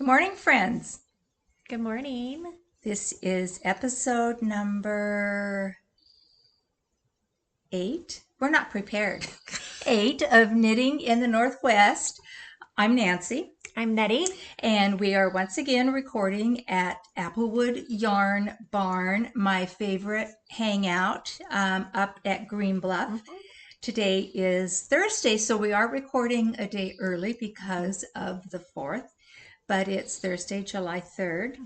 Good morning, friends. Good morning. This is episode number 8. We're not prepared. 8 of Knitting in the Northwest. I'm Nancy. I'm Nettie. And we are once again recording at Applewoodyarnbarn, my favorite hangout up at Green Bluff. Mm-hmm. Today is Thursday, so we are recording a day early because of the 4th. But it's Thursday, July 3rd,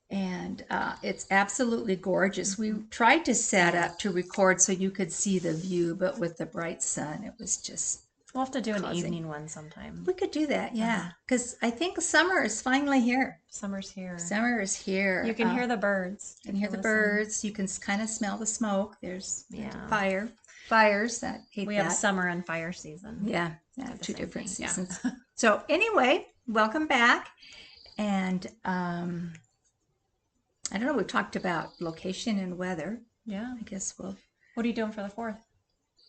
and it's absolutely gorgeous. We tried to set up to record so you could see the view, but with the bright sun, it was just We'll have to do an evening one sometime. We could do that, yeah, because I think summer is finally here. Summer's here. Summer is here. You can hear the birds. You can hear the birds. You can kind of smell the smoke. There's fires. We have summer and fire season. Yeah, two different seasons. Yeah. So anyway, welcome back. And I don't know, we talked about location and weather. Yeah. I guess we'll... What are you doing for the 4th?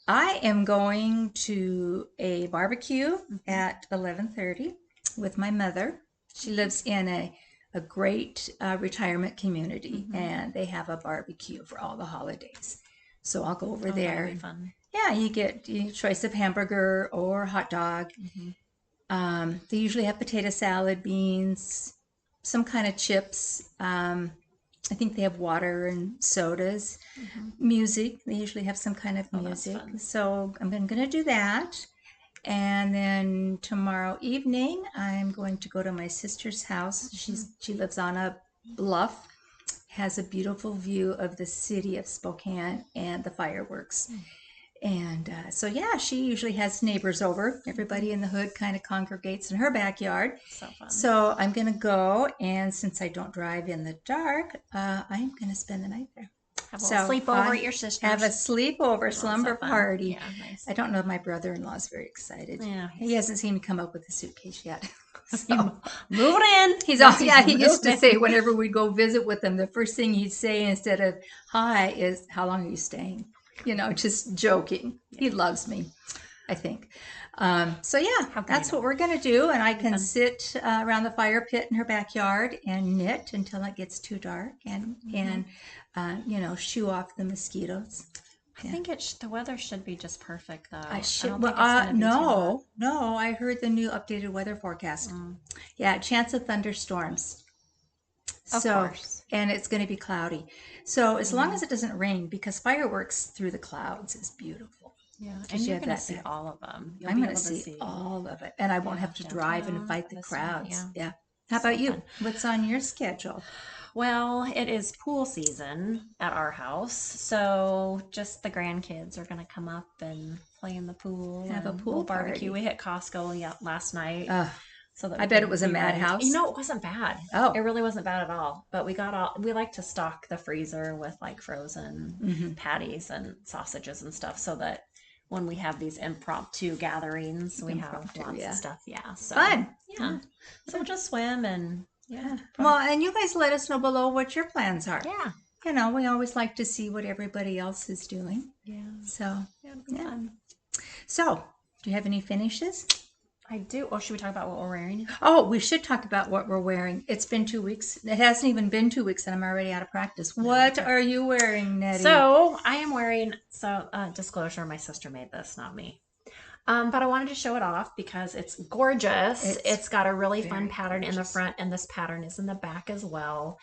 I am going to a barbecue at 11:30 with my mother. She lives in a great retirement community, and they have a barbecue for all the holidays. So I'll go over there. That'll be fun. Yeah, you get a choice of hamburger or hot dog. They usually have potato salad, beans, some kind of chips. I think they have water and sodas. Music. They usually have some kind of music. So I'm going to do that. And then tomorrow evening, I'm going to go to my sister's house. She lives on a bluff, has a beautiful view of the city of Spokane and the fireworks. And so, she usually has neighbors over. Everybody in the hood kind of congregates in her backyard. So fun. So I'm going to go, and since I don't drive in the dark, I'm going to spend the night there. Have a sleepover at your sister's. Have a sleepover, slumber party. Yeah, nice. I don't know if my brother-in-law is very excited. Yeah. He hasn't seen me come up with a suitcase yet. So, move it in. He used to say whenever we go visit with him, the first thing he'd say instead of hi is, "How long are you staying?" Just joking. He loves me, I think. That's what we're going to do. And I can sit around the fire pit in her backyard and knit until it gets too dark and shoo off the mosquitoes. I think the weather should be just perfect, though. I heard the new updated weather forecast. Yeah, chance of thunderstorms. Of course. And it's going to be cloudy. So as long as it doesn't rain, because fireworks through the clouds is beautiful. Yeah, and you're going to see all of them. I'm going to see all of it. And I won't have to drive and fight the crowds. Yeah. How about you? What's on your schedule? Well, it is pool season at our house. So just the grandkids are going to come up and play in the pool. Have a pool barbecue. We hit Costco last night. So I bet it was a madhouse. It wasn't bad. Oh, it really wasn't bad at all. But we like to stock the freezer with like frozen patties and sausages and stuff, so that when we have these impromptu gatherings, we have lots of stuff. Yeah, so fun. Yeah, so we'll just swim and Well, and you guys let us know below what your plans are. Yeah, we always like to see what everybody else is doing. Yeah. So fun. So, do you have any finishes? I do. Oh, should we talk about what we're wearing? Oh, we should talk about what we're wearing. It's been 2 weeks. It hasn't even been 2 weeks, and I'm already out of practice. What are you wearing, Nettie? So I am wearing. Disclosure: my sister made this, not me. But I wanted to show it off because it's gorgeous. It's got a really fun pattern in the front, and this pattern is in the back as well.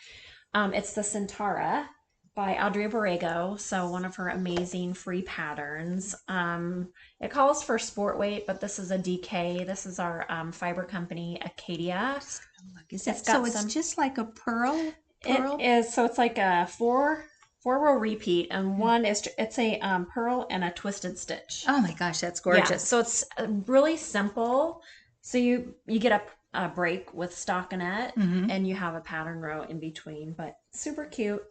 It's the Centaura by Audrey Borrego, so one of her amazing free patterns. It calls for sport weight, but this is a DK. This is our fiber company, Acadia. It's just like a pearl? It is. So it's like a four-row repeat, and it's a pearl and a twisted stitch. Oh my gosh, that's gorgeous. Yeah, so it's really simple. So you get a break with stockinette, and you have a pattern row in between, but super cute.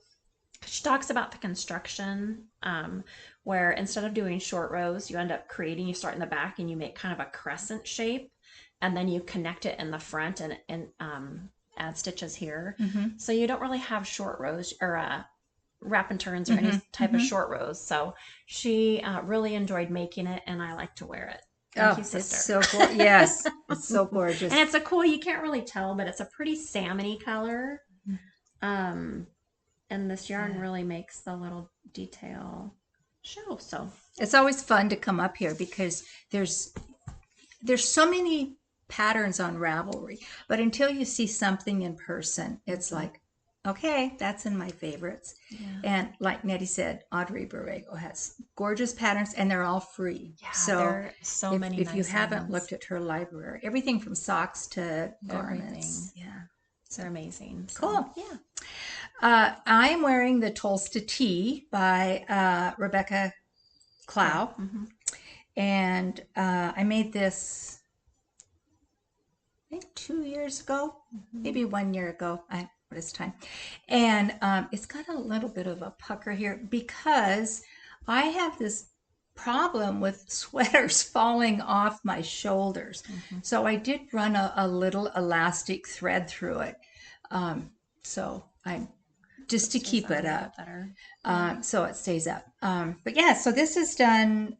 She talks about the construction, where instead of doing short rows, you start in the back and you make kind of a crescent shape, and then you connect it in the front and add stitches here. So you don't really have short rows or wrap and turns or any type of short rows. So she really enjoyed making it, and I like to wear it. Thank Oh, you, it's sister. so gorgeous. Yes, it's so gorgeous. And it's a cool, you can't really tell, but it's a pretty salmony color. Um, and this yarn really makes the little detail show. So It's always fun to come up here because there's so many patterns on Ravelry, but until you see something in person, it's like, okay, that's in my favorites. And like Nettie said, Audrey Borrego has gorgeous patterns, and they're all free. yeah, So there are so many if you nice haven't ones. looked at her library, everything from socks to garments. Everything. Yeah. They're amazing. So, Cool. yeah. I am wearing the Tolsta Tee by Rebecca Clow. And I made this, I think 2 years ago, maybe 1 year ago. What is time? And it's got a little bit of a pucker here because I have this problem with sweaters falling off my shoulders. So I did run a little elastic thread through it. So I just to keep it up. So it stays up. But yeah, so this is done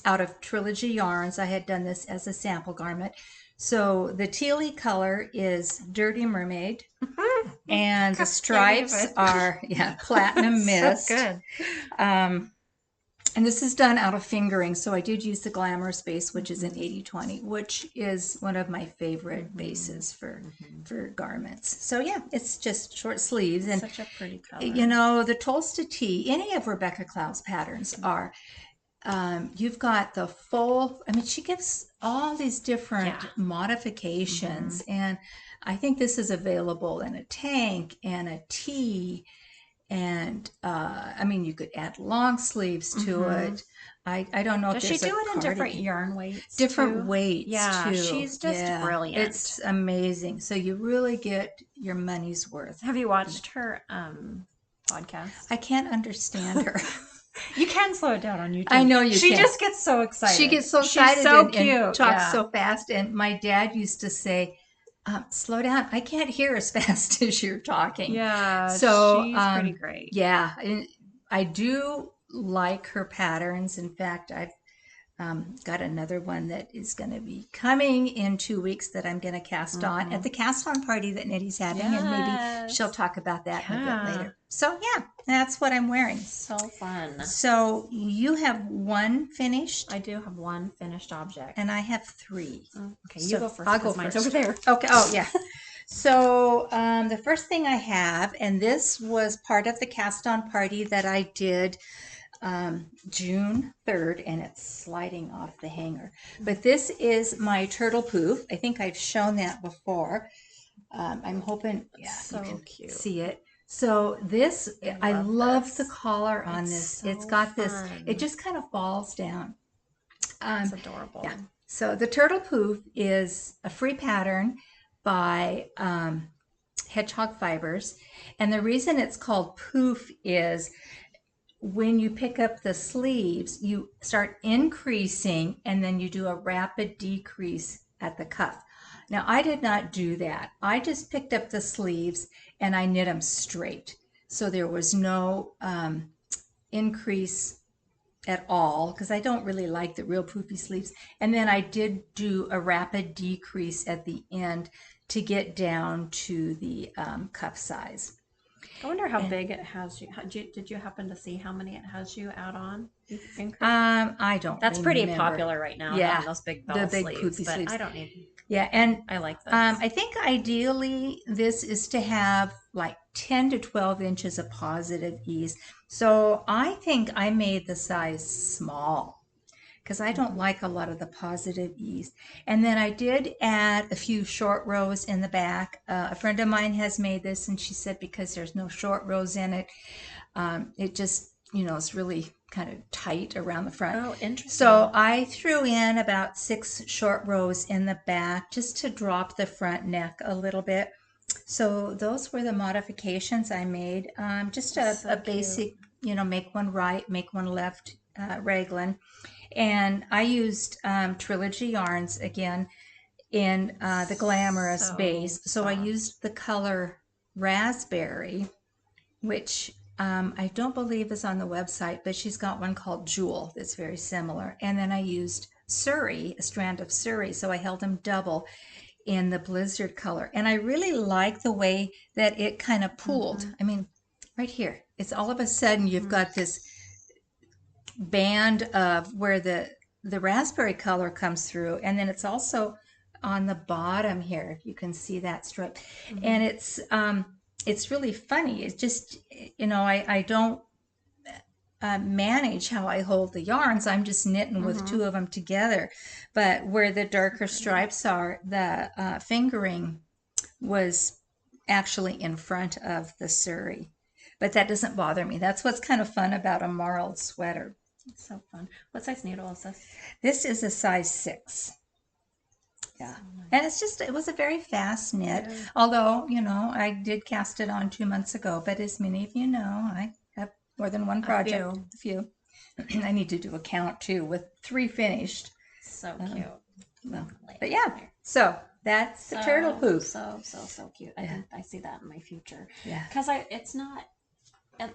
out of Trilogy yarns. I had done this as a sample garment. So the tealy color is Dirty Mermaid, and the stripes are Platinum Mist. So good. And this is done out of fingering. So I did use the Glamorous base, which is an 80/20, which is one of my favorite bases for garments. So yeah, it's just short sleeves. And such a pretty color. you know, the Tolsta Tee, any of Rebecca Clow's patterns are, you've got the full, I mean, she gives all these different modifications. And I think this is available in a tank and a tee. And I mean, you could add long sleeves to it. I don't know Does if she there's do a it in different cardigan. yarn weights? Different too? weights Yeah, too. she's just brilliant. It's amazing. So you really get your money's worth. Have you watched her podcast? I can't understand her. You can slow it down on YouTube. I know you She can. just gets so excited. She gets so excited She's so and cute. talks so fast. And my dad used to say, slow down. I can't hear as fast as you're talking. Yeah, so she's pretty great. Yeah, I do like her patterns. In fact, I've got another one that is going to be coming in 2 weeks that I'm going to cast on at the cast on party that Nettie's having. And maybe she'll talk about that in a bit later. So yeah, that's what I'm wearing. So fun. So you have one finished? I do have one finished object. And I have 3. Okay, you go first. I'll go mine's first. over there. Okay. Oh, yeah. So the first thing I have, and this was part of the cast on party that I did June 3rd, and it's sliding off the hanger. But this is my turtle Pouf. I think I've shown that before. I'm hoping you can cute. see it. So this, I love the collar on this. So it's got this, fun. it just kind of falls down. It's adorable. Yeah. So the turtle Pouf is a free pattern by Hedgehog Fibers. And the reason it's called Pouf is when you pick up the sleeves, you start increasing and then you do a rapid decrease at the cuff. Now, I did not do that. I just picked up the sleeves and I knit them straight. So there was no increase at all because I don't really like the real poofy sleeves. And then I did do a rapid decrease at the end to get down to the cuff size. I wonder how big it has you. Did you happen to see how many it has you out on? I don't. That's pretty popular right now. Yeah, those big bell sleeves, poofy but sleeves. I don't need. Yeah, and I like this. I think ideally this is to have like 10 to 12 inches of positive ease. So I think I made the size small because I don't like a lot of the positive ease. And then I did add a few short rows in the back. A friend of mine has made this, and she said because there's no short rows in it, it just, it's really kind of tight around the front. Oh, interesting. So I threw in about 6 short rows in the back just to drop the front neck a little bit. So those were the modifications I made. Just a basic, make one right, make one left raglan. And I used Trilogy yarns again in the Glamorous base. So I used the color Raspberry, which I don't believe is on the website, but she's got one called Jewel that's very similar. And then I used Surrey, a strand of Surrey, so I held them double in the blizzard color. And I really like the way that it kind of pooled. I mean, right here, it's all of a sudden you've got this band of where the raspberry color comes through, and then it's also on the bottom here, if you can see that stripe. And it's really funny. It's just, I don't manage how I hold the yarns. I'm just knitting with two of them together. But where the darker stripes are, the fingering was actually in front of the Surrey. But that doesn't bother me. That's what's kind of fun about a marled sweater. It's so fun. What size needle is this? This is a size 6. Yeah. So nice. And it was a very fast knit. Yeah. Although, I did cast it on 2 months ago. But as many of you know, I have more than one project. A few. I need to do a count too with 3 finished. So cute. Well, but yeah. So that's the turtle Pouf. So cute. I think I see that in my future. Yeah. Because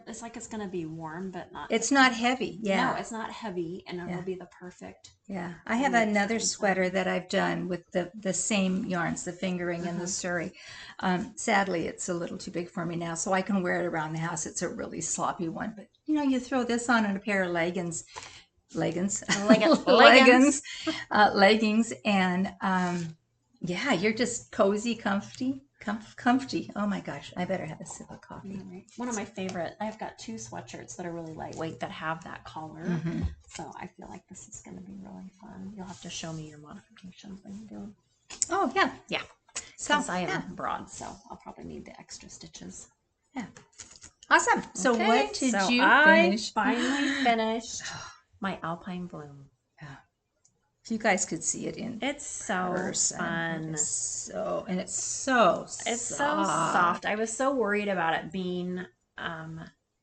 it's like it's going to be warm, but not. It's not heavy. Yeah. No, it's not heavy, and it'll be the perfect. Yeah. I have another sweater that I've done with the same yarns, the fingering and the Surrey. Sadly, it's a little too big for me now, so I can wear it around the house. It's a really sloppy one, but you throw this on and a pair of leggings, and you're just cozy, comfy. Oh my gosh, I better have a sip of coffee. Right. One of my favorite, I've got 2 sweatshirts that are really lightweight that have that collar. So I feel like this is going to be really fun. You'll have to show me your modifications when you do them. Oh, yeah. Yeah. Because I am broad, so I'll probably need the extra stitches. Yeah. Awesome. So what did you I finish? finally finished my Alpine Bloom. If you guys could see it in it's so person. Fun. It's so soft. I was so worried about it being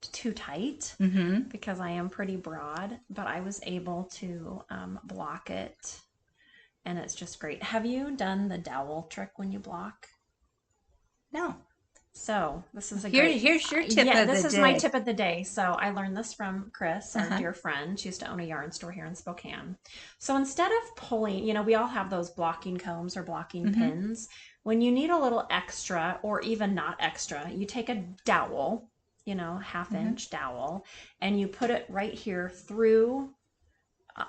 too tight because I am pretty broad, but I was able to block it, and it's just great. Have you done the dowel trick when you block? No. So this is here's your tip of the day. This is my tip of the day. So I learned this from Chris, our dear friend. She used to own a yarn store here in Spokane. So instead of pulling, we all have those blocking combs or blocking pins. When you need a little extra or even not extra, you take a dowel, half-inch dowel, and you put it right here through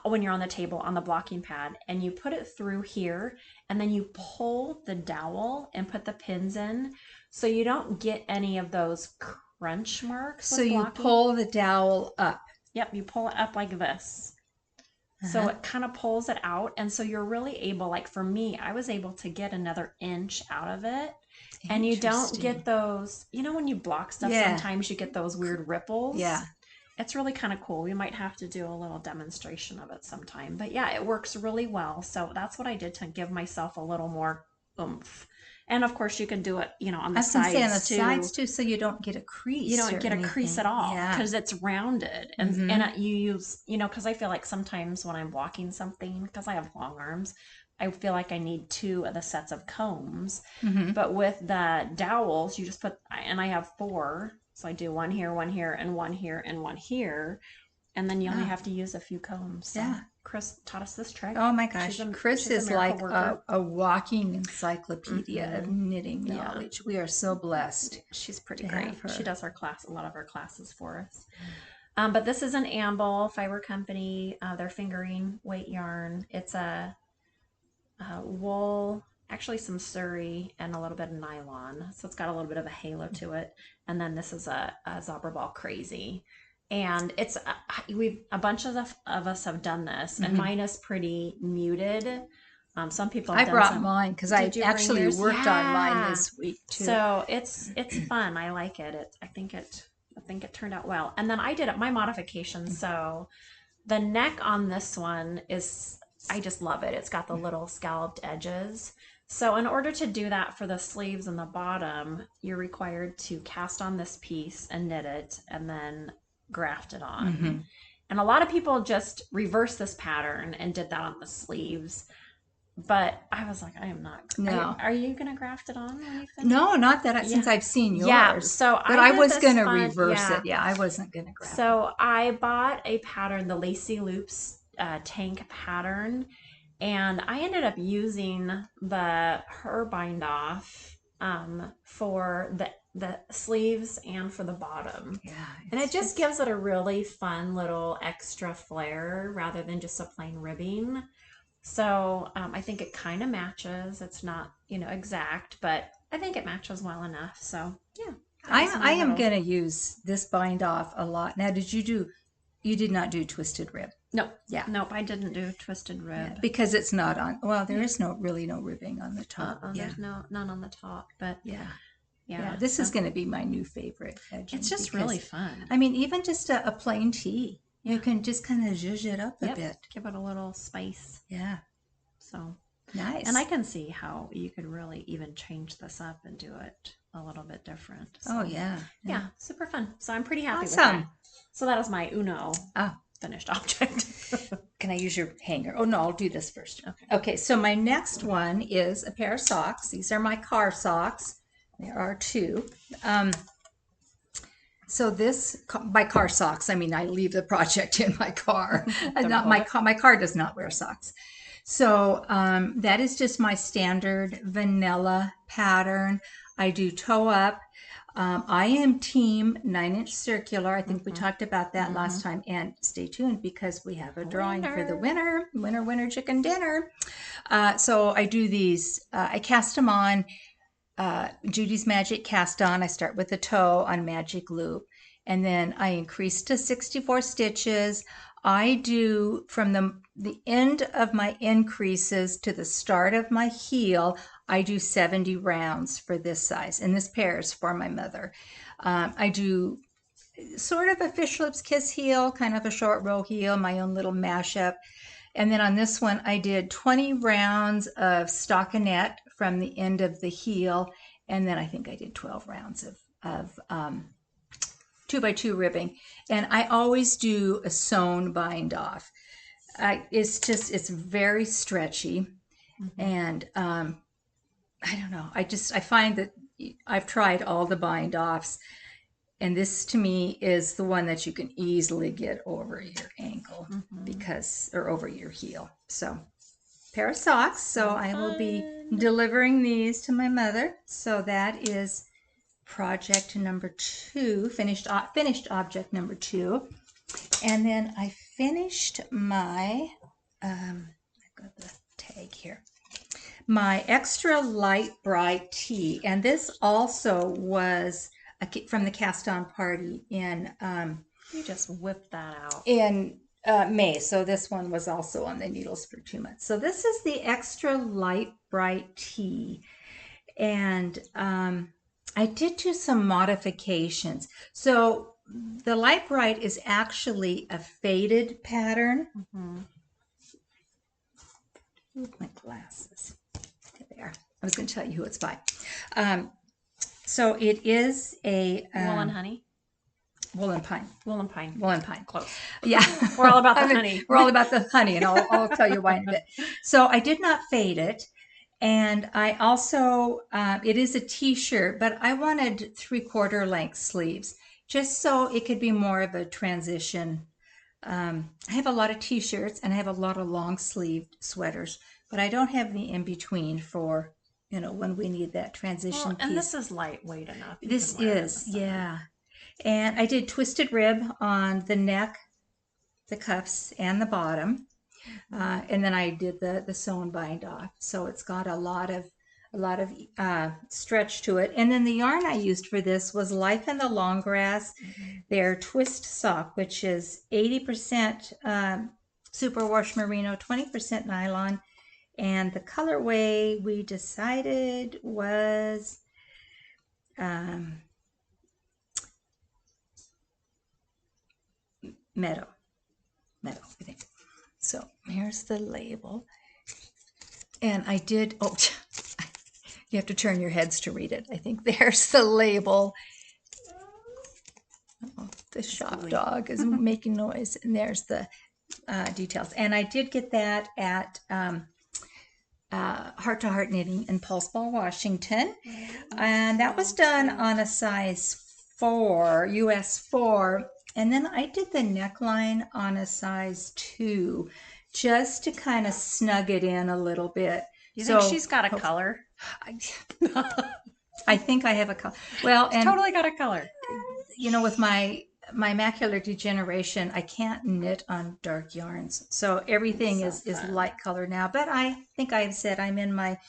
when you're on the table on the blocking pad, and you put it through here, and then you pull the dowel and put the pins in. So you don't get any of those crunch marks. So you pull the dowel up. Yep, you pull it up like this. So it kind of pulls it out. And so you're really able, like for me, I was able to get another inch out of it. And you don't get those, when you block stuff, sometimes you get those weird ripples. Yeah. It's really kind of cool. We might have to do a little demonstration of it sometime. But yeah, it works really well. So that's what I did to give myself a little more oomph. And of course, you can do it, on the sides too, so you don't get a crease. You don't get a crease at all because it's rounded, and you use, because I feel like sometimes when I'm blocking something, because I have long arms, I feel like I need 2 of the sets of combs. But with the dowels, you just put, and I have 4, so I do 1 here, 1 here, and 1 here, and 1 here, and then you only have to use a few combs. So. Yeah. Chris taught us this trick. Oh my gosh. Chris is like a walking encyclopedia of knitting knowledge. We are so blessed. She's pretty great. She does a lot of our classes for us. But this is an Amble Fiber Company. They're fingering weight yarn. It's a wool, actually some Surrey and a little bit of nylon. So it's got a little bit of a halo to it. And then this is a Zobber Ball Crazy. And it's a bunch of us have done this, and mine is pretty muted. Some people have brought mine because I actually worked on mine this week too. So it's fun. I like it. I think it turned out well. And then I did my modification. So the neck on this one I just love it. It's got the little scalloped edges. So in order to do that for the sleeves and the bottom, you're required to cast on this piece and knit it, and then graft it on. And a lot of people just reversed this pattern and did that on the sleeves, but I was like, I am not. No. Are you gonna graft it on when you finish? No, not that since I've seen yours. Yeah, so but I was gonna reverse it. Yeah, I wasn't gonna graft so I bought a pattern, the Lacy Loops tank pattern, and I ended up using her bind off for the sleeves and for the bottom. Yeah. And it just gives it a really fun little extra flair rather than just a plain ribbing. So I think it kind of matches. It's not, exact, but I think it matches well enough. So yeah. I am going to use this bind off a lot. Now, you did not do twisted rib? No. Yeah. Nope, I didn't do twisted rib. Yeah, because it's not on, well, there is really no ribbing on the top. There's none on the top, but yeah. This is going to be my new favorite edging. It's just really fun. I mean, even just a plain tee, you can just kind of zhuzh it up a bit. Give it a little spice. Yeah. So nice. And I can see how you could really even change this up and do it a little bit different. So, oh, yeah. Super fun. So I'm pretty happy with Awesome. that. So that is my Uno finished object. Can I use your hanger? Oh, no, I'll do this first. Okay, so my next one is a pair of socks. These are my car socks. There are two. So this, by car socks, I mean, I leave the project in my car. Not my car does not wear socks. So that is just my standard vanilla pattern. I do toe up. I am team 9-inch circular. I think we talked about that last time. And stay tuned because we have a drawing for the winner chicken dinner. So I do these. I cast them on Judy's Magic Cast On. I start with the toe on Magic Loop. And then I increase to 64 stitches. I do from the end of my increases to the start of my heel, I do 70 rounds for this size. And this pair is for my mother. I do sort of a fish lips kiss heel, kind of a short row heel, my own little mashup. And then on this one, I did 20 rounds of stockinette from the end of the heel. And then I think I did 12 rounds of 2x2 ribbing. And I always do a sewn bind off. It's very stretchy. And I don't know. I find that I've tried all the bind offs. And this to me is the one that you can easily get over your ankle or over your heel. So pair of socks. So I will be delivering these to my mother. So that is project number 2, finished object number 2. And then I finished my, I've got the tag here, my extra light bright tee. And this also was from the cast on party in, you just whipped that out. In May. So this one was also on the needles for 2 months. So this is the extra light bright tee. And I did do some modifications. So the light bright is actually a faded pattern. Ooh, my glasses. There they are. I was going to tell you who it's by. So it is a Wool and Honey. Wool and Pine. Wool and Pine. Wool and Pine. Close. Yeah. We're all about the honey. We're all about the honey, and I'll tell you why in a bit. So I did not fade it. And I also, it is a t-shirt, but I wanted 3/4 length sleeves, just so it could be more of a transition. I have a lot of t-shirts and I have a lot of long sleeved sweaters, but I don't have the in-between for, when we need that transition piece. And this is lightweight enough. This is, yeah. And I did twisted rib on the neck, the cuffs, and the bottom. And then I did the sewn bind off. So it's got a lot of stretch to it. And then the yarn I used for this was Life in the Long Grass, their twist sock, which is 80% superwash merino, 20% nylon. And the colorway we decided was Meadow, I think. So here's the label. And I did, you have to turn your heads to read it. I think there's the label. Oh, the shop dog is making noise. And there's the details. And I did get that at Heart to Heart Knitting in Pulse Ball, Washington. And that was done on a size 4, US 4. And then I did the neckline on a size 2 just to kind of snug it in a little bit. You think she's got a color? I think I have a color. Well, and totally got a color. You know, with my macular degeneration, I can't knit on dark yarns. So everything is light color now. But I think I've said I'm in my,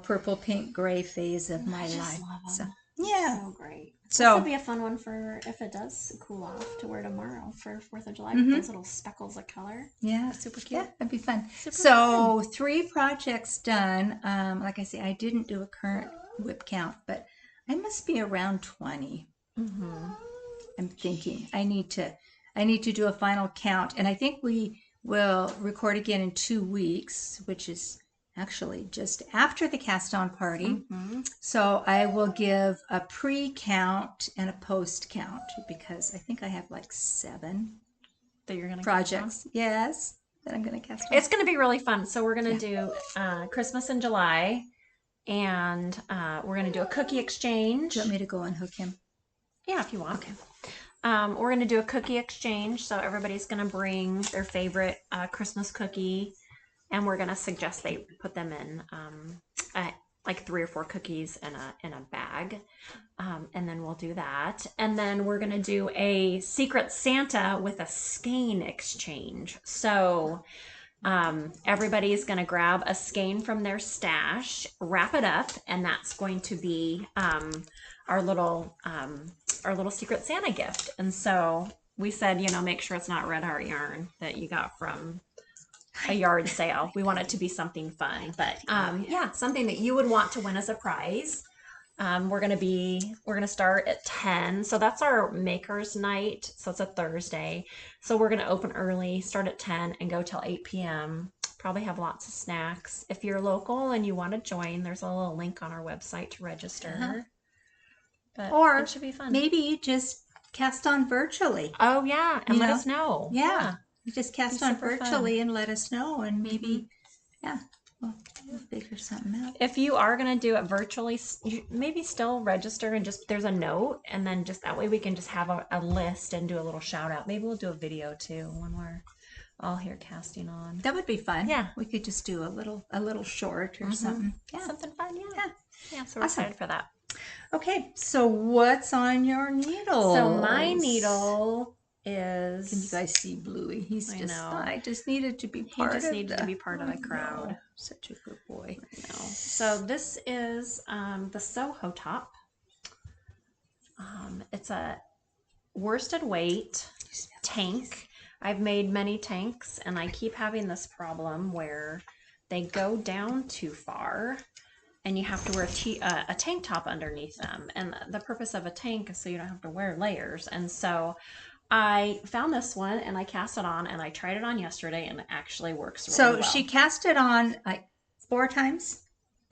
purple, pink, gray phase of my life. Love them. So, yeah. So great. So this would be a fun one for if it does cool off to wear tomorrow for 4th of July with those little speckles of color. Yeah. Super cute. Yeah, that'd be fun. Super so fun. 3 projects done. Like I say, I didn't do a current whip count, but I must be around 20. I'm thinking I need to do a final count, and I think we will record again in 2 weeks, which is actually just after the cast on party. So I will give a pre-count and a post-count because I think I have like 7 that you're gonna projects. Yes, that I'm gonna cast on. It's gonna be really fun. So we're gonna do Christmas in July, and we're gonna do a cookie exchange. Do you want me to go unhook him? Yeah, if you want. Okay. We're going to do a cookie exchange. So everybody's going to bring their favorite Christmas cookie. And we're going to suggest they put them in like 3 or 4 cookies in a bag. And then we'll do that. And then we're going to do a Secret Santa with a skein exchange. So everybody's going to grab a skein from their stash, wrap it up, and that's going to be our little Secret Santa gift. And so we said, make sure it's not Red Heart yarn that you got from a yard sale. We want it to be something fun, but something that you would want to win as a prize. We're gonna start at 10. So that's our makers night. So it's a Thursday. So we're gonna open early, start at 10 and go till 8 p.m. Probably have lots of snacks. If you're local and you want to join, there's a little link on our website to register. But or it should be fun. Maybe you just cast on virtually. Oh yeah, and let us know. Yeah. You just cast on virtually fun. And let us know, and maybe, we'll figure something out. If you are going to do it virtually, maybe still register and just, there's a note, and then just that way we can just have a list and do a little shout out. Maybe we'll do a video too when we're all here casting on. That would be fun. Yeah. We could just do a little short or something. Yeah. Something fun, Yeah, so we're excited for that. Okay, so what's on your needle? So my needle is... Can you guys see Bluey? I just needed to be part of the crowd. Such a good boy. I know. So this is the Soho top. It's a worsted weight tank. I've made many tanks, and I keep having this problem where they go down too far. And you have to wear a tank top underneath them. And the purpose of a tank is so you don't have to wear layers. And so I found this one and I cast it on, and I tried it on yesterday, and it actually works really well. So she cast it on like 4 times?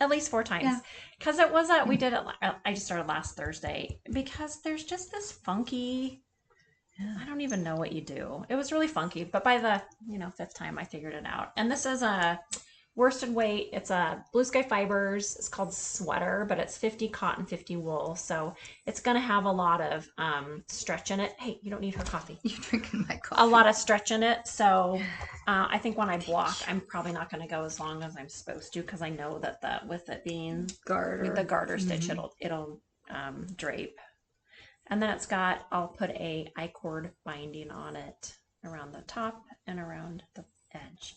At least 4 times. Because it was we did it, I just started last Thursday, because there's just this funky, I don't even know what you do. It was really funky, but by the 5th time I figured it out. And this is a worsted weight. It's a Blue Sky Fibers. It's called Sweater, but it's 50 cotton, 50 wool. So it's going to have a lot of stretch in it. Hey, you don't need her coffee. You're drinking my coffee. A lot of stretch in it. So I think when I block, I'm probably not going to go as long as I'm supposed to, because I know that with it being the garter stitch, it'll drape. And then I'll put a I-cord binding on it around the top and around the edge.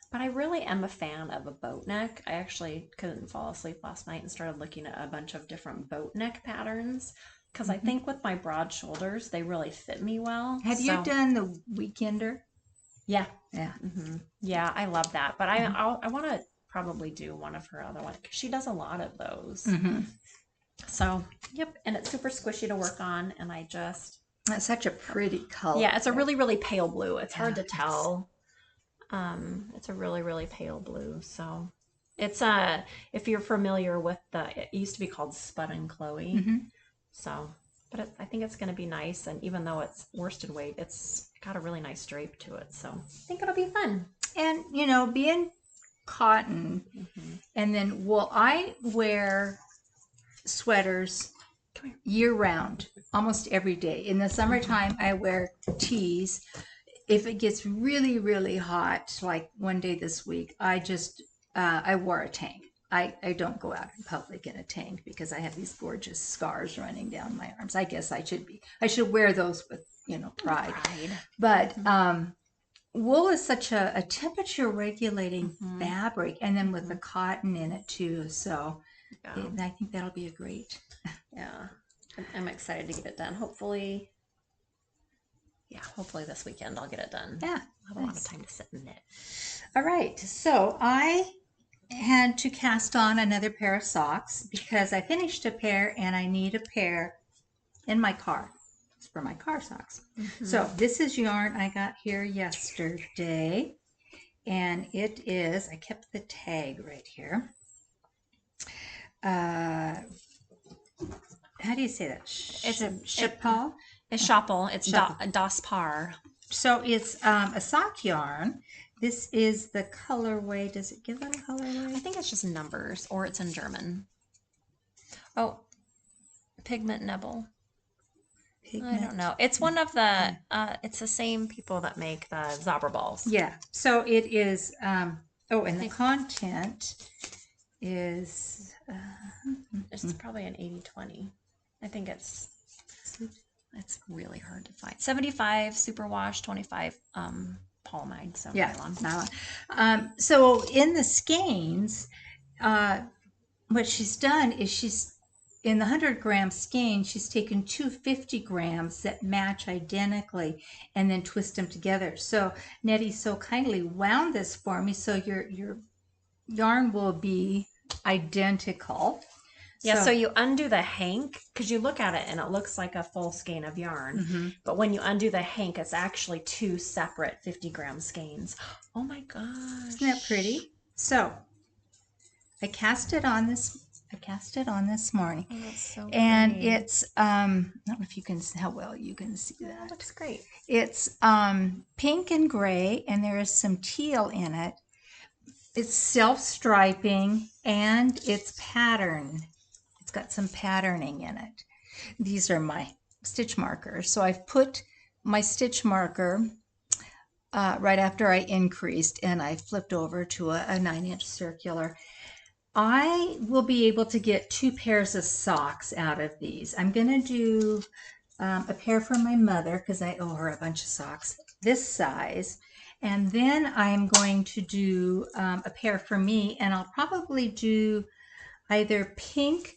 But I really am a fan of a boat neck. I actually couldn't fall asleep last night and started looking at a bunch of different boat neck patterns, because I think with my broad shoulders, they really fit me well. Have you done the Weekender? Yeah. Yeah. Yeah, I love that. But I want to probably do one of her other ones, because she does a lot of those. So, yep. And it's super squishy to work on. And that's such a pretty color. Yeah, it's a really, really pale blue. It's hard to tell. It's a really, really pale blue. So it's if you're familiar with it used to be called Spud and Chloe. So, but I think it's going to be nice. And even though it's worsted weight, it's got a really nice drape to it. So I think it'll be fun. And being cotton and then wool, I wear sweaters year round, almost every day. In the summertime, I wear tees. If it gets really, really hot, like one day this week, I wore a tank. I don't go out in public in a tank because I have these gorgeous scars running down my arms. I guess I should wear those with, pride. But wool is such a temperature regulating fabric, and then with the cotton in it too. So I think that'll be a great. Yeah, I'm excited to get it done. Hopefully this weekend I'll get it done. Yeah, I'll have a lot of time to sit and knit. All right, so I had to cast on another pair of socks because I finished a pair and I need a pair in my car. It's for my car socks. So this is yarn I got here yesterday, and it is, I kept the tag right here. How do you say that? It's a Shipal? It's Shoppel. It's Das Par. So it's a sock yarn. This is the colorway. Does it give a colorway? I think it's just numbers, or it's in German. Oh, Pigment Nebel. I don't know. It's one of the, it's the same people that make the Zobber balls. Yeah. So it is, and the content is... it's probably an 80-20. I think it's really hard to find. 75 superwash, 25 polyamide, so nylon. So in the skeins, what she's done is in the 100-gram skein, she's taken 250 grams that match identically and then twist them together. So Nettie so kindly wound this for me, so your yarn will be identical. Yeah, so you undo the hank, because you look at it and it looks like a full skein of yarn. But when you undo the hank, it's actually two separate 50-gram skeins. Oh my gosh. Isn't that pretty? So I cast it on this morning. Oh, that's so and pretty. It's I don't know if you can how well you can see that. That looks great. It's pink and gray, and there is some teal in it. It's self-striping, and it's pattern. It's got some patterning in it. These are my stitch markers. So I've put my stitch marker right after I increased, and I flipped over to a 9-inch circular. I will be able to get 2 pairs of socks out of these. I'm going to do a pair for my mother because I owe her a bunch of socks this size. And then I'm going to do a pair for me, and I'll probably do either pink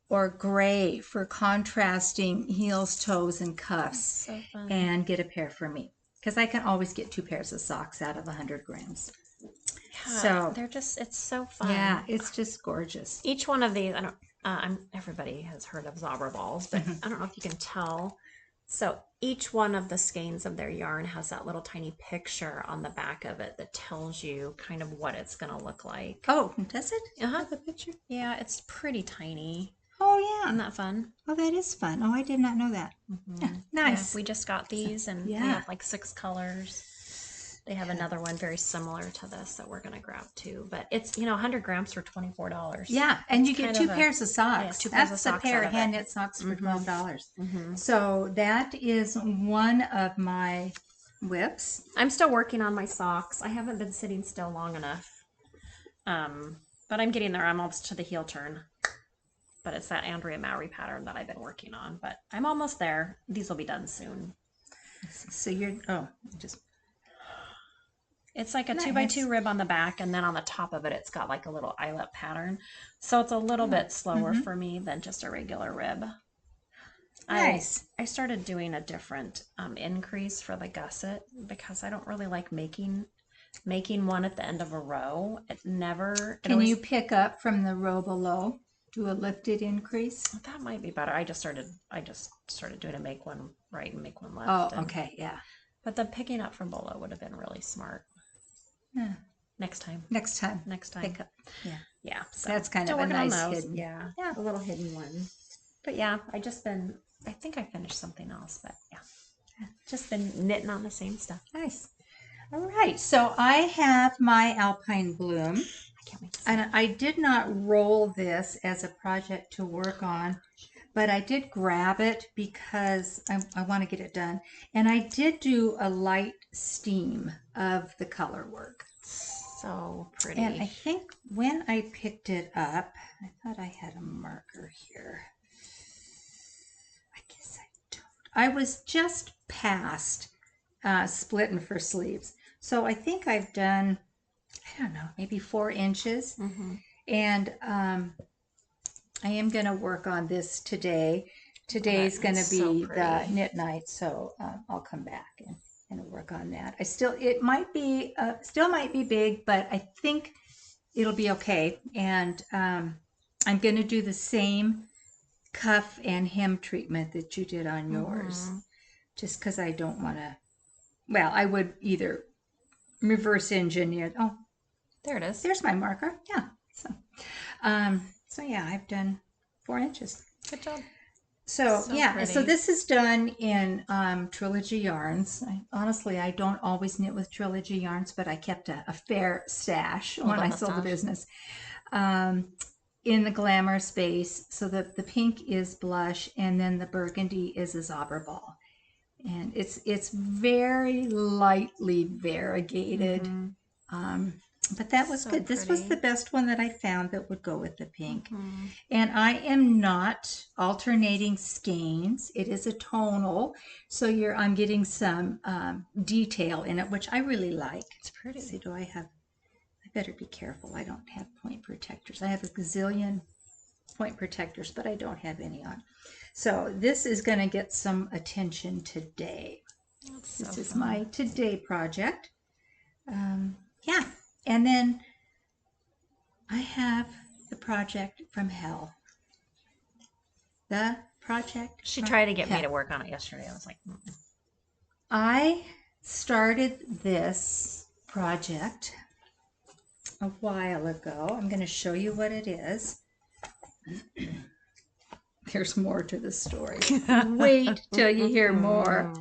or gray for contrasting heels, toes, and cuffs, So fun. and get a pair for me because I can always get 2 pairs of socks out of 100 grams. Yeah, So they're just, it's so fun. Yeah, it's just gorgeous. Each one of these, everybody has heard of Zobber balls, but I don't know if you can tell. So each one of the skeins of their yarn has that little tiny picture on the back of it that tells you kind of what it's going to look like. Oh, does it? The picture? Yeah, it's pretty tiny. Oh, yeah. Isn't that fun? Oh, that is fun. Oh, I did not know that. Yeah, nice. Yeah, we just got these, and we have like 6 colors. They have another one very similar to this that we're going to grab too. But it's, 100 grams for $24. Yeah, and you get 2 pairs of socks. Yeah, 2 pairs of socks. That's a pair of hand knit socks for $12. So that is one of my whips. I'm still working on my socks. I haven't been sitting still long enough. But I'm getting there. I'm almost to the heel turn. But it's that Andrea Mowry pattern that I've been working on. But I'm almost there. These will be done soon. So it's like a 2x2 rib on the back, and then on the top of it, it's got like a little eyelet pattern. So it's a little bit slower for me than just a regular rib. Nice. I started doing a different increase for the gusset because I don't really like making one at the end of a row. Can you pick up from the row below? Do a lifted increase? That might be better. I just started doing a make one right and make one left. Oh, okay, yeah. But the picking up from below would have been really smart. Yeah. Next time. Pick up. Yeah. Yeah. So that's kind of a nice hidden. Yeah. A little hidden one. But yeah, I think I finished something else, but yeah. Just been knitting on the same stuff. Nice. All right. So I have my Alpine Bloom. I can't wait to see and I did not roll this as a project to work on, but I did grab it because I want to get it done. And I did do a light steam of the color work. So pretty. And I think when I picked it up, I thought I had a marker here. I guess I don't. I was just past splitting for sleeves. So I think I've done, I don't know, maybe 4 inches. And I am going to work on this today. Today's going to be the knit night, so I'll come back and work on that. It might be, still might be big, but I think it'll be okay. And I'm going to do the same cuff and hem treatment that you did on yours, just because I don't want to. Well, I would either reverse engineer. Oh, there it is. There's my marker. Yeah. So yeah, I've done 4 inches. Good job. So yeah, pretty. So this is done in Trilogy yarns. Honestly, I don't always knit with Trilogy yarns, but I kept a fair stash when I sold the business. In the Glamour space, so the pink is blush, and then the burgundy is a Zauber ball, and it's very lightly variegated. But that was good. This was the best one that I found that would go with the pink. And I am not alternating skeins. It is a tonal, so I'm getting some detail in it, which I really like. It's pretty. Let's see, I better be careful. I don't have point protectors. I have a gazillion point protectors, but I don't have any on. So this is going to get some attention today. This is my today project. Yeah. And then I have the project from hell. The project. She tried to get me to work on it yesterday. I was like, I started this project a while ago. I'm going to show you what it is. There's more to the story. Wait till you hear more.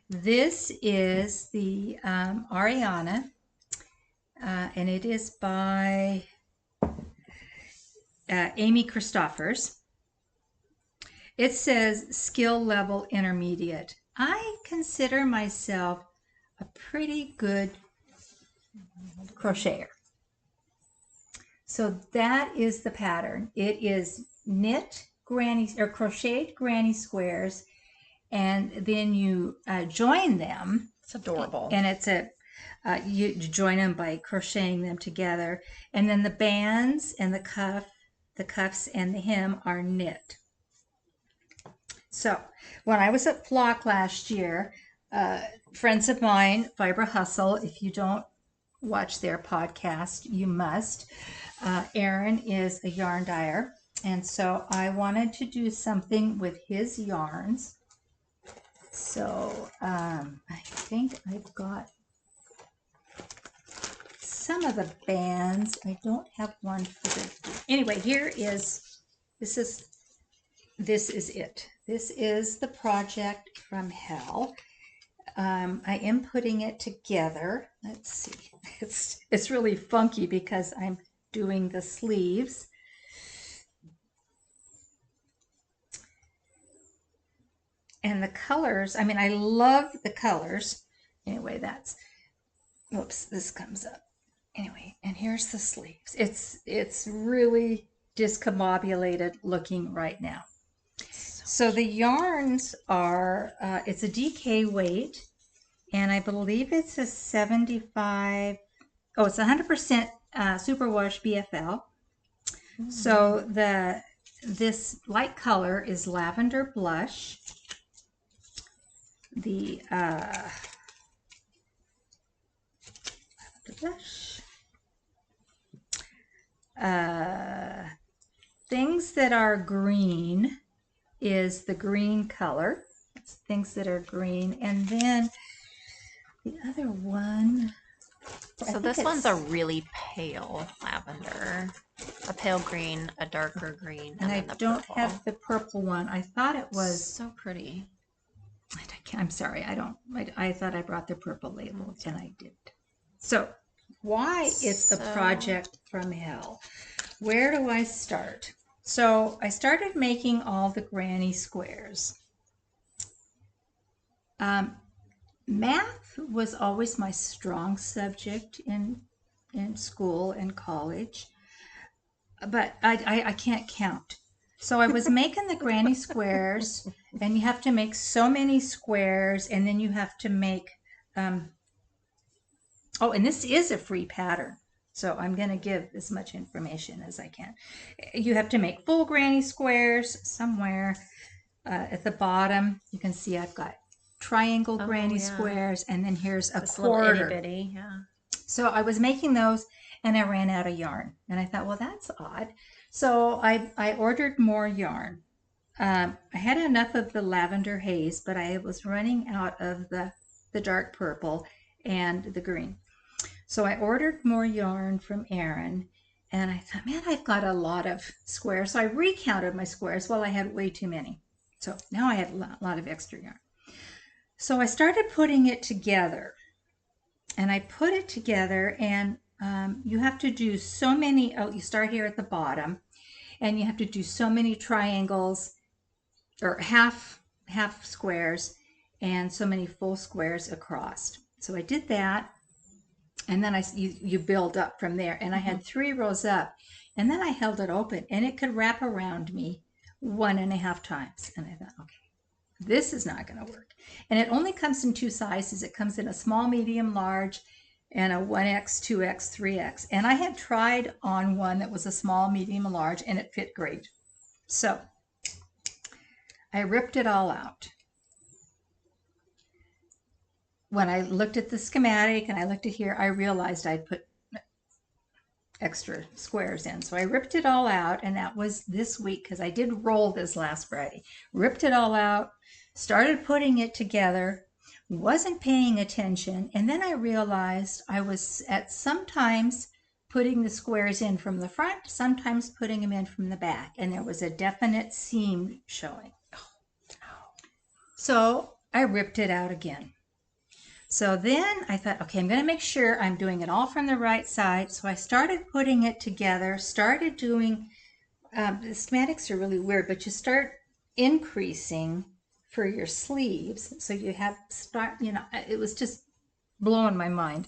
This is the Ariana. And it is by Amy Christophers. It says skill level intermediate. I consider myself a pretty good crocheter. So that is the pattern. It is knit granny or crocheted granny squares, and then you join them. It's adorable. And it's you join them by crocheting them together, and then the bands and the cuffs and the hem are knit. So when I was at Flock last year, friends of mine, Fiber Hustle, if you don't watch their podcast, you must. Aaron is a yarn dyer, and so I wanted to do something with his yarns. So I think I've got some of the bands. I don't have one for the. Anyway, this is it. This is the project from hell. I am putting it together. Let's see. It's really funky because I'm doing the sleeves. And the colors, I mean, I love the colors. Anyway, whoops, this comes up. Anyway, and here's the sleeves. It's really discombobulated looking right now. So the yarns are, it's a DK weight, and I believe it's a 75, it's 100% superwash BFL. So this light color is lavender blush. The lavender blush. Things that are green is the green color. It's things that are green. And then the other one. So this one's a really pale lavender, a pale green, a darker green, and I don't have the purple one. I thought it was so pretty. I'm sorry, I thought I brought the purple label, and I didn't. So why it's a project from hell? Where do I start? So I started making all the granny squares. Math was always my strong subject in school and college, but I can't count. So I was making the granny squares, and you have to make so many squares, and then you have to make, oh, and this is a free pattern. So I'm going to give as much information as I can. You have to make full granny squares somewhere. At the bottom, you can see I've got triangle granny squares, and then here's a quarter. Little itty bitty, yeah. So I was making those, and I ran out of yarn. And I thought, well, that's odd. So I ordered more yarn. I had enough of the lavender haze, but I was running out of the dark purple and the green. So I ordered more yarn from Erin, and I thought, man, I've got a lot of squares. So I recounted my squares. Well, I had way too many. So now I had a lot of extra yarn. So I started putting it together, and I put it together, and you have to do so many, you start here at the bottom, and you have to do so many triangles, or half squares, and so many full squares across. So I did that, and then you build up from there, and I had 3 rows up, and then I held it open, and it could wrap around me 1.5 times, and I thought, okay, this is not going to work. And it only comes in 2 sizes. It comes in a small, medium, large, and a 1X, 2X, 3X. And I had tried on one that was a small, medium, and large, and it fit great. So I ripped it all out. When I looked at the schematic and I looked at here, I realized I'd put extra squares in. So I ripped it all out, and that was this week because I did roll this last Friday. Ripped it all out, started putting it together, wasn't paying attention, and then I realized I was sometimes putting the squares in from the front, sometimes putting them in from the back, and there was a definite seam showing. So I ripped it out again. So then I thought, okay, I'm going to make sure I'm doing it all from the right side. So I started putting it together, started doing, the schematics are really weird, but you start increasing for your sleeves. So you have, it was just blowing my mind.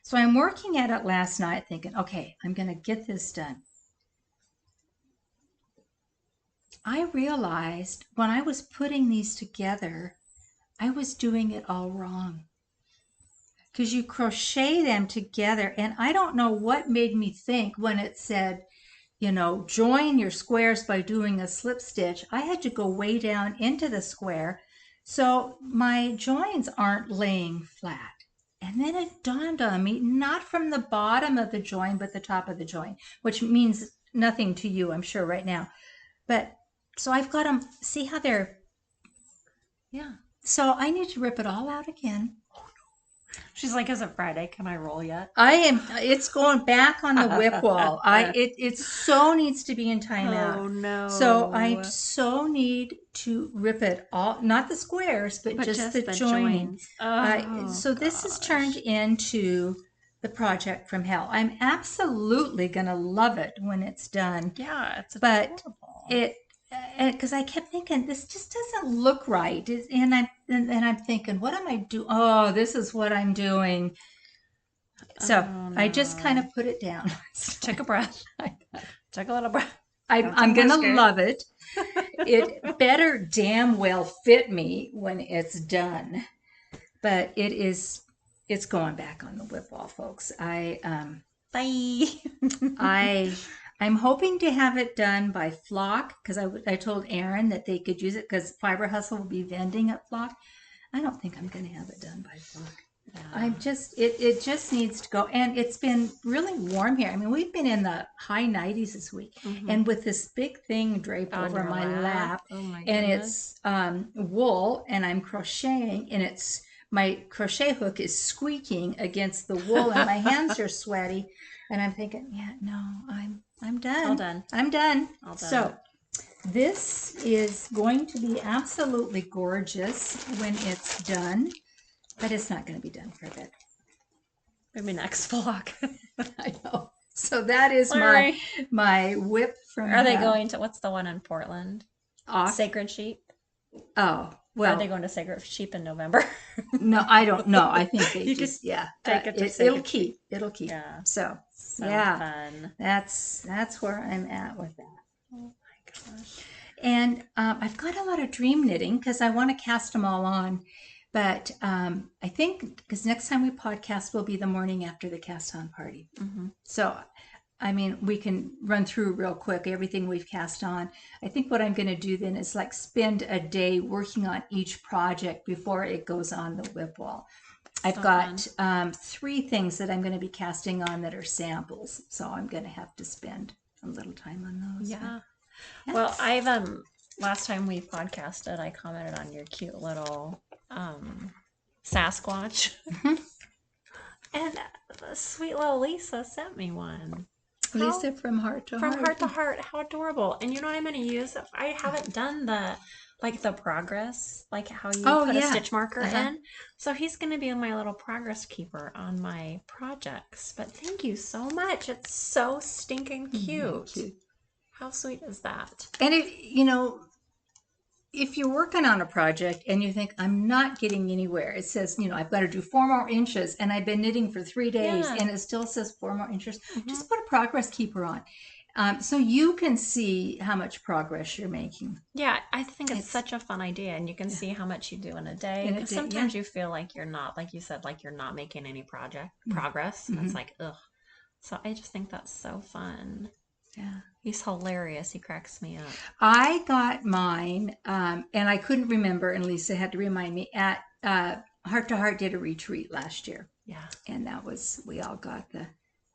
So I'm working at it last night thinking, okay, I'm going to get this done. I realized when I was putting these together, I was doing it all wrong. Because you crochet them together, and I don't know what made me think when it said, join your squares by doing a slip stitch. I had to go way down into the square, so my joins aren't laying flat. And then it dawned on me, not from the bottom of the join, but the top of the join, which means nothing to you, I'm sure, right now. But so I've got them, see how they're, yeah. So I need to rip it all out again. She's like, is it Friday? Can I roll yet? It's going back on the whip wall. It so needs to be in timeout. Oh no. So I so need to rip it all, not the squares, but just the joining. So this has turned into the project from hell. I'm absolutely going to love it when it's done. Yeah, it's adorable. But because I kept thinking this just doesn't look right, and I'm thinking, what am I doing? Oh, this is what I'm doing. So no. I just kind of put it down. Take a breath. Take a little breath. I'm gonna love it. It better damn well fit me when it's done, but it's going back on the whip wall, folks. Bye. I'm hoping to have it done by Flock, because I told Erin that they could use it because Fiber Hustle will be vending at Flock. I don't think I'm going to have it done by Flock. Yeah. It just needs to go. And it's been really warm here. I mean, we've been in the high 90s this week. Mm-hmm. And with this big thing draped over my lap. Oh my goodness. And it's wool, and I'm crocheting, and my crochet hook is squeaking against the wool, and my hands are sweaty. And I'm thinking, yeah, no, I'm done. All done. I'm done. All done. So this is going to be absolutely gorgeous when it's done, but it's not going to be done for a bit. Maybe next vlog. I know. So that is Sorry. my whip from. Are they going to, what's the one in Portland? Off? Sacred Sheep? Oh, Or are well, they going to Sacred Sheep in November? no, I don't know. I think they You could just, yeah, take it to it'll Sacred keep. Sheep. It'll keep. Yeah. So, So yeah, fun. that's where I'm at with that. Oh my gosh. And I've got a lot of dream knitting because I want to cast them all on. But I think because next time we podcast will be the morning after the cast on party. Mm-hmm. So, I mean, we can run through real quick everything we've cast on. I think what I'm going to do then is like spend a day working on each project before it goes on the whip wall. I've got 3 things that I'm going to be casting on that are samples. So I'm going to have to spend a little time on those. Yeah. Yeah. Well, I've last time we podcasted, I commented on your cute little Sasquatch, and the sweet little Lisa sent me one. Lisa from Heart to From Heart. Heart to Heart, how adorable! And you know what I'm going to use? I haven't done the progress, like how you put a stitch marker in. So he's going to be my little progress keeper on my projects. But thank you so much. It's so stinking cute. Cute. How sweet is that? And if you're working on a project and you think, I'm not getting anywhere, it says, I've got to do 4 more inches and I've been knitting for 3 days and it still says 4 more inches, just put a progress keeper on. So you can see how much progress you're making. Yeah, I think it's such a fun idea, and you can see how much you do in a day. Because sometimes you feel like you're not, like you said, like you're not making any progress. And it's like, ugh. So I just think that's so fun. Yeah. He's hilarious. He cracks me up. I got mine, and I couldn't remember, and Lisa had to remind me, at Heart to Heart did a retreat last year. Yeah. And we all got the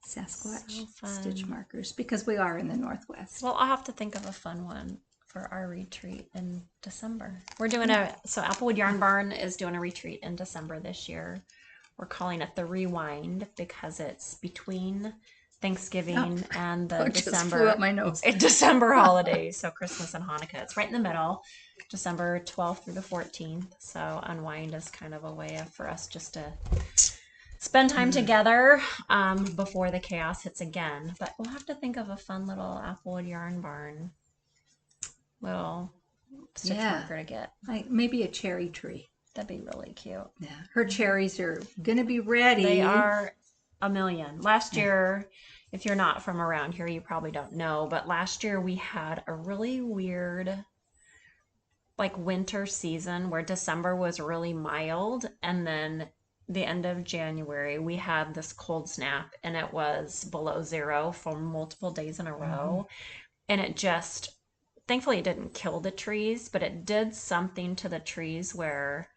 Sasquatch stitch markers because we are in the Northwest. Well, I'll have to think of a fun one for our retreat in December. We're doing so Applewood Yarn Barn is doing a retreat in December this year. We're calling it the Rewind because it's between Thanksgiving and the December flew up my nose. December holidays, so Christmas and Hanukkah. It's right in the middle, December 12th through the 14th. So Unwind is kind of a way for us just to spend time together before the chaos hits again. But we'll have to think of a fun little Applewood Yarn Barn little stitch marker to get. Like maybe a cherry tree. That'd be really cute. Yeah, her cherries are gonna be ready. They are a million. Last year, if you're not from around here, you probably don't know, but last year we had a really weird winter season where December was really mild, and then the end of January we had this cold snap and it was below 0 for multiple days in a row. And it just, thankfully it didn't kill the trees, but it did something to the trees where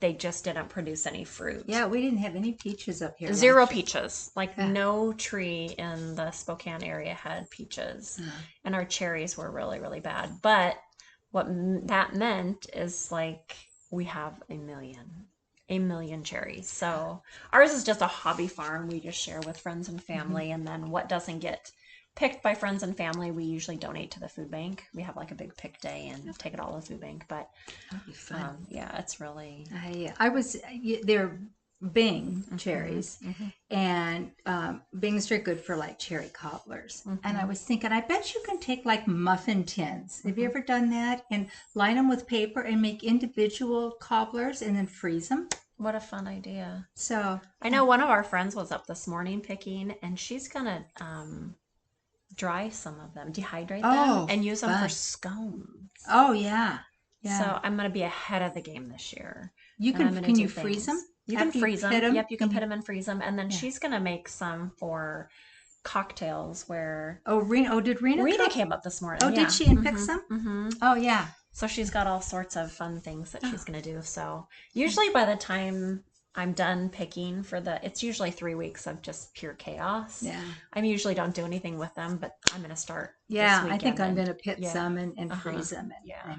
they just didn't produce any fruit. Yeah, we didn't have any peaches up here. 0 peaches. No tree in the Spokane area had peaches. And our cherries were really, really bad. But what that meant is we have a million cherries. So ours is just a hobby farm. We just share with friends and family. And then what doesn't get picked by friends and family, we usually donate to the food bank. We have a big pick day and take it all to the food bank. But that'd be fun. Yeah, it's really. They're Bing cherries, and Bing's are good for cherry cobblers. And I was thinking, I bet you can take muffin tins. Have you ever done that and line them with paper and make individual cobblers and then freeze them? What a fun idea! So I know one of our friends was up this morning picking, and she's gonna dry some of them, dehydrate them, and use them for scones. Oh yeah. So I'm gonna be ahead of the game this year. Can you freeze them? You can freeze them. Yep, you can put them and freeze them, and then she's gonna make some for cocktails. Where did Rena came up this morning? Oh, did she and pick some? Oh yeah. So she's got all sorts of fun things that she's gonna do. So usually by the time I'm done picking it's usually 3 weeks of just pure chaos. Yeah. I usually don't do anything with them, but I'm going to start. Yeah, this I think I'm going to pit some and freeze them. Yeah.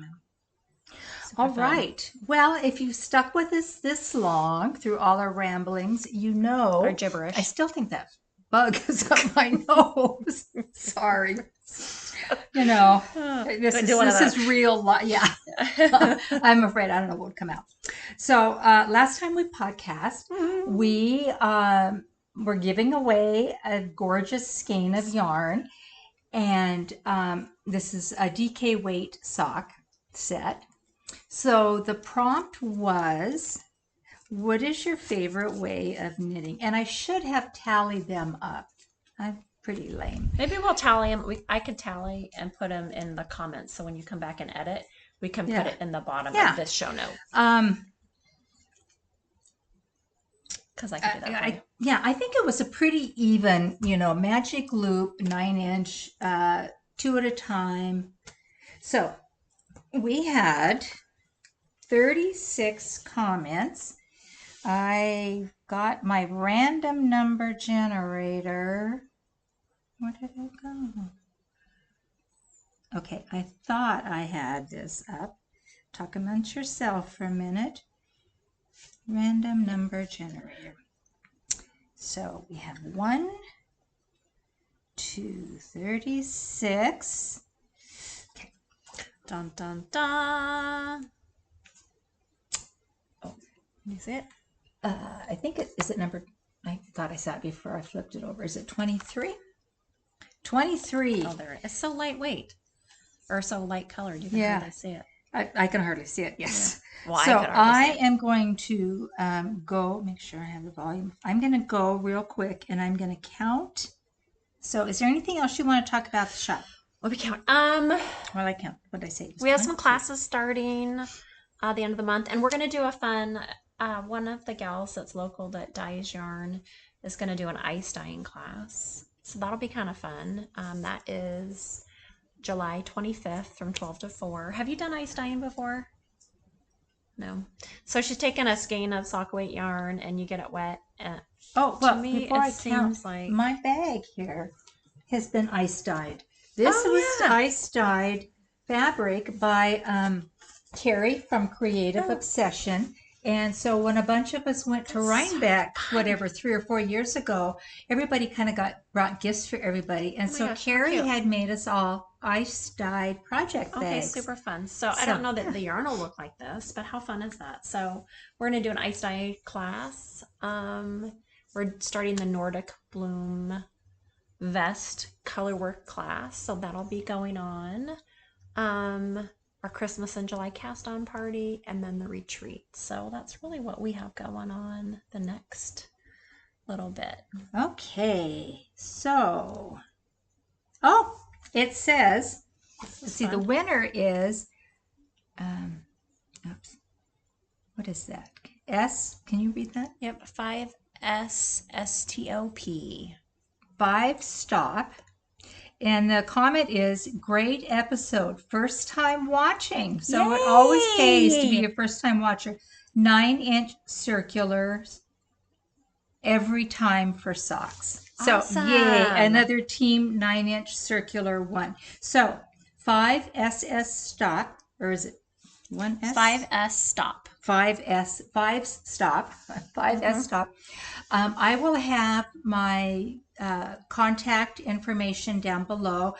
All right. Well, if you've stuck with us this long through all our ramblings, our gibberish. I still think that bug is up my nose. Sorry. This is real life. Yeah. I'm afraid I don't know what would come out. So last time we podcast, we we're giving away a gorgeous skein of yarn. And this is a DK weight sock set. So the prompt was, what is your favorite way of knitting? And I should have tallied them up. I'm pretty lame. Maybe we'll tally them. I could tally and put them in the comments. So when you come back and edit, we can put it in the bottom of this show note. Because I can do that for you. Yeah, I think it was a pretty even, magic loop, 9-inch, 2 at a time. So we had 36 comments. I got my random number generator. Where did it go? Okay, I thought I had this up. Talk amongst yourself for a minute. Random number generator. So we have 1, 2, 36. Okay. Dun, dun, dun. Oh, can you see it? I think is it number, I thought I saw it before I flipped it over. Is it 23? 23. Oh, there it is. It's so lightweight. Or so light colored. You can hardly see it. I can hardly see it, yes. Yeah. Well, so I am going to go, make sure I have the volume. I'm going to go real quick and I'm going to count. So is there anything else you want to talk about the shop? What we count? Well, I count. What did I say? We have some classes starting the end of the month, and we're going to do a fun, one of the gals that's local that dyes yarn is going to do an ice dyeing class. So that'll be kind of fun. That is July 25th from 12 to 4. Have you done ice dyeing before? No. So she's taking a skein of sock weight yarn and you get it wet. Oh, well, to me, before I count, like my bag here has been ice dyed. This was ice dyed fabric by Carrie from Creative Obsession. And so when a bunch of us went to Rhinebeck, whatever, 3 or 4 years ago, everybody kind of brought gifts for everybody. And so Carrie had made us all ice dyed project bags. Okay, super fun. So I don't know that the yarn will look like this, but how fun is that? So we're going to do an ice dye class. We're starting the Nordic Bloom vest color work class. So that'll be going on. Our Christmas in July cast on party, and then the retreat. So that's really what we have going on the next little bit. Okay, so, it says, let's see, the winner is, oops, what is that? S, can you read that? Yep, 5SSTOP. 5 stop. And the comment is, great episode, first time watching. So it always pays to be a first time watcher. 9-inch circulars every time for socks. Awesome. So yay, another team 9-inch circular one. So 5SS stop, or is it 1S? 5S stop. 5S stop. 5S stop. I will have my contact information down below.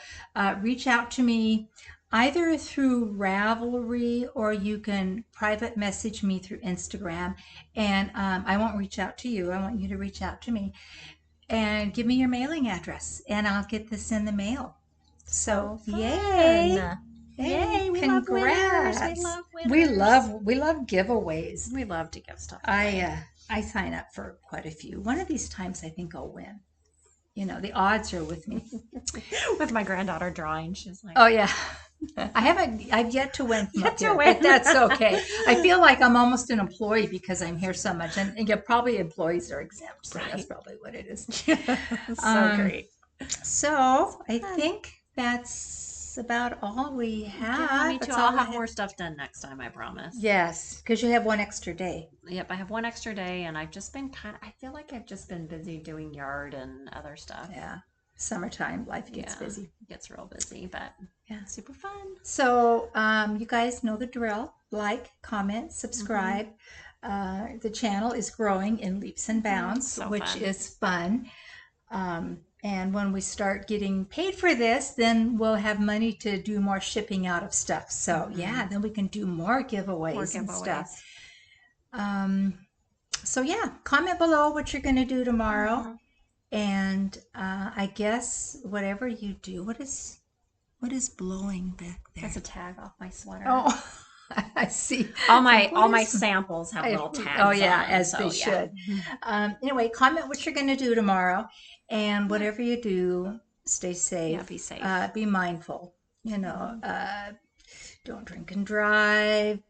Reach out to me either through Ravelry or you can private message me through Instagram. And I won't reach out to you. I want you to reach out to me and give me your mailing address and I'll get this in the mail. So yay. Yay, congrats. We love winners. We love giveaways. We love to give stuff away. I sign up for quite a few. One of these times I think I'll win. The odds are with me. With my granddaughter drawing, she's like, oh yeah. I've yet to win from up here, but that's okay. I feel like I'm almost an employee because I'm here so much, and probably employees are exempt, so that's probably what it is. So great. So I think that's about all we have. Yeah, me too. I'll have more stuff done next time, I promise. Yes, because you have one extra day. Yep, I have one extra day, and I've just been I feel like I've just been busy doing yard and other stuff. Yeah. Summertime, life gets busy. It gets real busy, but yeah, super fun. So you guys know the drill. Like, comment, subscribe. The channel is growing in leaps and bounds, which is fun. And when we start getting paid for this, then we'll have money to do more shipping out of stuff. So yeah, then we can do more giveaways and stuff. So yeah, comment below what you're going to do tomorrow. And I guess whatever you do, what is blowing back there? That's a tag off my sweater. Oh, I see. All my samples have little tags. Oh yeah, on, as so, they should. Anyway, comment what you're going to do tomorrow, and whatever you do, stay safe. Yeah, be safe. Be mindful. You know, don't drink and drive.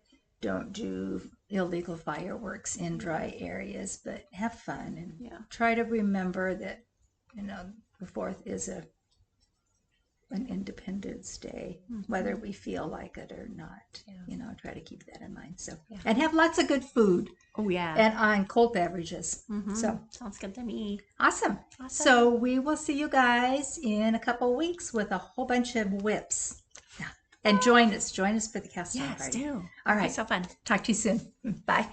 Don't do illegal fireworks in dry areas, but have fun and try to remember that the 4th is an Independence Day, whether we feel like it or not. Try to keep that in mind. So and have lots of good food. Oh yeah, and on cold beverages. So sounds good to me. Awesome. So we will see you guys in a couple of weeks with a whole bunch of whips. Yeah. And join us for the casting party. Yes, do. All right. It's so fun. Talk to you soon. Bye.